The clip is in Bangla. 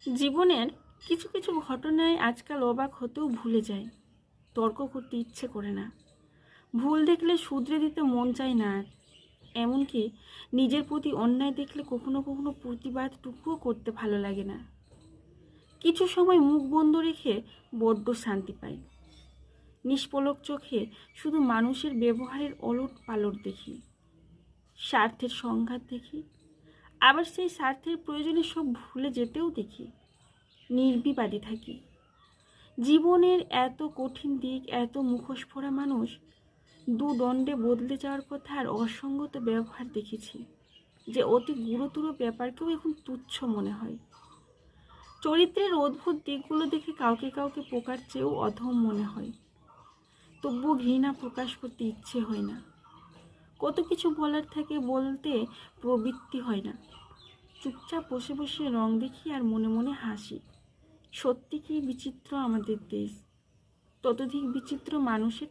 জীবনের কিছু কিছু ঘটনায় আজকাল অবাক হতেও ভুলে যায়, তর্ক করতে ইচ্ছে করে না, ভুল দেখলে শুধরে দিতে মন চায় না আর। এমনকি নিজের প্রতি অন্যায় দেখলে কখনো কখনো প্রতিবাদটুকুও করতে ভালো লাগে না। কিছু সময় মুখ বন্ধ রেখে বড্ড শান্তি পাই। নিষ্পলক চোখে শুধু মানুষের ব্যবহারের ওলট পালট দেখি, স্বার্থের সংঘাত দেখি, আবার সেই স্বার্থের প্রয়োজনে সব ভুলে যেতেও দেখি। নির্বিবাদী থাকি। জীবনের এত কঠিন দিক, এত মুখোশ পরা মানুষ, দু দণ্ডে বদলে যাওয়ার কথা আর অসঙ্গত ব্যবহার দেখেছি, যে অতি গুরুতর ব্যাপারকেও এখন তুচ্ছ মনে হয়। চরিত্রের অদ্ভুত দিকগুলো দেখে কাউকে কাউকে পোকার চেয়েও অধম মনে হয়, তবুও ঘৃণা প্রকাশ করতে ইচ্ছে হয় না। কত কিছু বলার থাকে, বলতে প্রবৃত্তি হয় না। চুপচাপ বসে বসে রং দেখি আর মনে মনে হাসি। সত্যি কি বিচিত্র আমাদের দেশ, ততোধিক বিচিত্র মানুষের